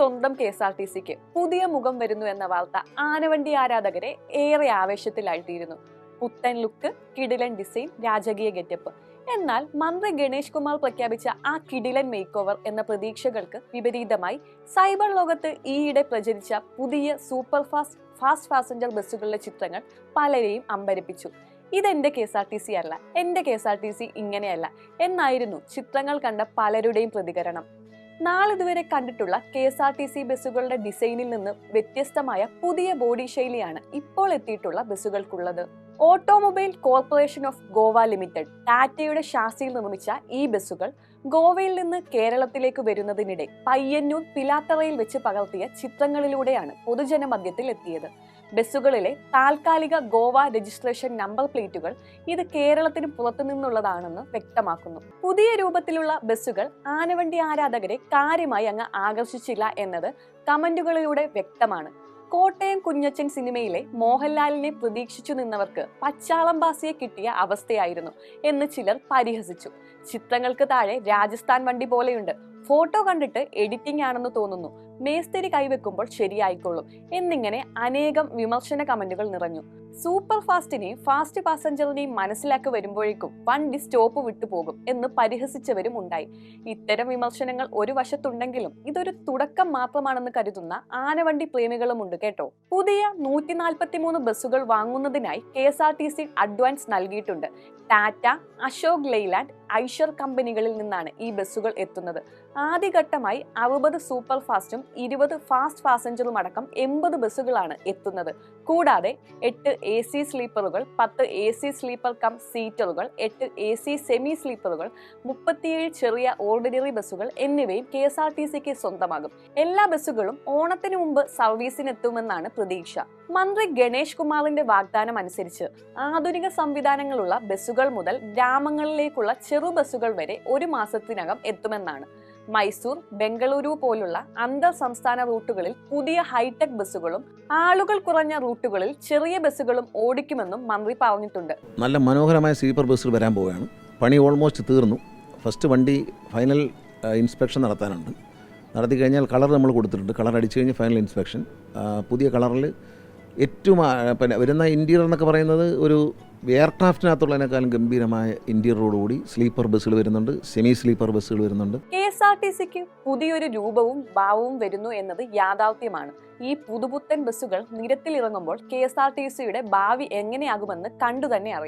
സ്വന്തം KSRTCക്ക് പുതിയ മുഖം വരുന്നു എന്ന വാർത്ത ആനവണ്ടി ആരാധകരെ ഏറെ ആവേശത്തിലാഴ്ത്തിയിരുന്നു. പുത്തൻ ലുക്ക്, കിടിലൻ ഡിസൈൻ, രാജകീയ ഗെറ്റപ്പ്. എന്നാൽ മന്ത്രി ഗണേഷ് കുമാർ പ്രഖ്യാപിച്ച ആ കിടിലൻ മേക്ക് ഓവർ എന്ന പ്രതീക്ഷകൾക്ക് വിപരീതമായി സൈബർ ലോകത്ത് ഈയിടെ പ്രചരിച്ച പുതിയ സൂപ്പർ ഫാസ്റ്റ് പാസഞ്ചർ ബസ്സുകളുടെ ചിത്രങ്ങൾ പലരെയും അമ്പരപ്പിച്ചു. ഇതെന്റെ KSRTC അല്ല, എന്റെ KSRTC ഇങ്ങനെയല്ല എന്നായിരുന്നു ചിത്രങ്ങൾ കണ്ട പലരുടെയും പ്രതികരണം. നാളിതുവരെ കണ്ടിട്ടുള്ള KSRTC ബസ്സുകളുടെ ഡിസൈനിൽ നിന്ന് വ്യത്യസ്തമായ പുതിയ ബോഡി ശൈലിയാണ് ഇപ്പോൾ എത്തിയിട്ടുള്ള ബസ്സുകൾക്കുള്ളത്. Automobile corporation of Goa limited ടാറ്റയുടെ ഷാസിയിൽ നിർമ്മിച്ച ഈ ബസ്സുകൾ ഗോവയിൽ നിന്ന് കേരളത്തിലേക്ക് വരുന്നതിനിടെ പയ്യന്നൂർ പിലാത്തറയിൽ വെച്ച് പകർത്തിയ ചിത്രങ്ങളിലൂടെയാണ് പൊതുജനമധ്യത്തിൽ എത്തിയത്. ബസ്സുകളിലെ താൽക്കാലിക ഗോവ രജിസ്ട്രേഷൻ നമ്പർ പ്ലേറ്റുകൾ ഇത് കേരളത്തിന് പുറത്തു നിന്നുള്ളതാണെന്ന് വ്യക്തമാക്കുന്നു. പുതിയ രൂപത്തിലുള്ള ബസ്സുകൾ ആനവണ്ടി ആരാധകരെ കാര്യമായി അങ്ങ് ആകർഷിച്ചില്ല എന്നത് കമന്റുകളിലൂടെ വ്യക്തമാണ്. കോട്ടയം കുഞ്ഞച്ചൻ സിനിമയിലെ മോഹൻലാലിനെ പ്രതീക്ഷിച്ചു നിന്നവർക്ക് പച്ചാളം ബാസിയെ കിട്ടിയ അവസ്ഥയായിരുന്നു എന്ന് ചിലർ പരിഹസിച്ചു. ചിത്രങ്ങൾക്ക് താഴെ രാജസ്ഥാൻ വണ്ടി പോലെയുണ്ട്, ഫോട്ടോ കണ്ടിട്ട് എഡിറ്റിംഗ് ആണെന്ന് തോന്നുന്നു, മേസ്തിരി കൈവെക്കുമ്പോൾ ശരിയായിക്കൊള്ളും എന്നിങ്ങനെ അനേകം വിമർശന കമന്റുകൾ നിറഞ്ഞു. സൂപ്പർ ഫാസ്റ്റിനെയും ഫാസ്റ്റ് പാസഞ്ചറിനെയും മനസ്സിലാക്കി വരുമ്പോഴേക്കും വണ്ടി സ്റ്റോപ്പ് വിട്ടുപോകും എന്ന് പരിഹസിച്ചവരും ഉണ്ടായി. ഇത്തരം വിമർശനങ്ങൾ ഒരു വശത്തുണ്ടെങ്കിലും ഇതൊരു തുടക്കം മാത്രമാണെന്ന് കരുതുന്ന ആനവണ്ടി പ്രേമികളുമുണ്ട് കേട്ടോ. പുതിയ 143 ബസ്സുകൾ വാങ്ങുന്നതിനായി KSRTC അഡ്വാൻസ് നൽകിയിട്ടുണ്ട്. ടാറ്റ, അശോക് ലെയ്ലാൻഡ്, ഐഷർ കമ്പനികളിൽ നിന്നാണ് ഈ ബസ്സുകൾ എത്തുന്നത്. ആദ്യഘട്ടമായി 60 സൂപ്പർ ഫാസ്റ്റും 20 ഫാസ്റ്റ് പാസഞ്ചറും അടക്കം 80 ബസ്സുകളാണ് എത്തുന്നത്. കൂടാതെ 8 AC സ്ലീപ്പറുകൾ, 10 AC സ്ലീപ്പർ കം സീറ്ററുകൾ, 8 AC സെമി സ്ലീപ്പറുകൾ, 37 ചെറിയ ഓർഡിനറി ബസ്സുകൾ എന്നിവയും KSRTCക്ക് സ്വന്തമാകും. എല്ലാ ബസ്സുകളും ഓണത്തിന് മുമ്പ് സർവീസിനെത്തുമെന്നാണ് പ്രതീക്ഷ. മന്ത്രി ഗണേഷ് കുമാറിന്റെ വാഗ്ദാനം അനുസരിച്ച് ആധുനിക സംവിധാനങ്ങളുള്ള ബസ്സുകൾ മുതൽ ഗ്രാമങ്ങളിലേക്കുള്ള ചെറു ബസ്സുകൾ വരെ 1 മാസത്തിനകം എത്തുമെന്നാണ്. മൈസൂർ, ബംഗളൂരു പോലുള്ള അന്തർ സംസ്ഥാന റൂട്ടുകളിൽ പുതിയ ഹൈടെക് ബസ്സുകളും ആളുകൾ കുറഞ്ഞ റൂട്ടുകളിൽ ചെറിയ ബസ്സുകളും ഓടിക്കുമെന്നും മന്ത്രി പറഞ്ഞിട്ടുണ്ട്. നല്ല മനോഹരമായ സ്ലീപ്പർ ബസ്സുകൾ വരാൻ പോവുകയാണ്. പണി ഓൾമോസ്റ്റ് തീർന്നു. ഫസ്റ്റ് വണ്ടി ഫൈനൽ ഇൻസ്പെക്ഷൻ നടത്താനുണ്ട്. നടത്തി കഴിഞ്ഞാൽ കളർ നമ്മൾ കൊടുത്തിട്ടുണ്ട്. കളർ അടിച്ചു കഴിഞ്ഞാൽ ഫൈനൽ ഇൻസ്പെക്ഷൻ. പുതിയ കളറിൽ ഏറ്റവും പിന്നെ വരുന്ന ഇൻറ്റീരിയർ എന്നൊക്കെ പറയുന്നത് ഒരു എയർക്രാഫ്റ്റിനകത്തുള്ളതിനേക്കാളും ഗംഭീരമായ ഇൻറ്റീരിയറോടുകൂടി സ്ലീപ്പർ ബസ്സുകൾ വരുന്നുണ്ട്, സെമി സ്ലീപ്പർ ബസ്സുകൾ വരുന്നുണ്ട്. KSRTCക്ക് പുതിയൊരു രൂപവും ഭാവവും വരുന്നു എന്നത് യാഥാർത്ഥ്യമാണ്. ഈ പുതുപുത്തൻ ബസ്സുകൾ നിരത്തിലിറങ്ങുമ്പോൾ KSRTCയുടെ ഭാവി എങ്ങനെയാകുമെന്ന് കണ്ടു തന്നെ അറിയാം.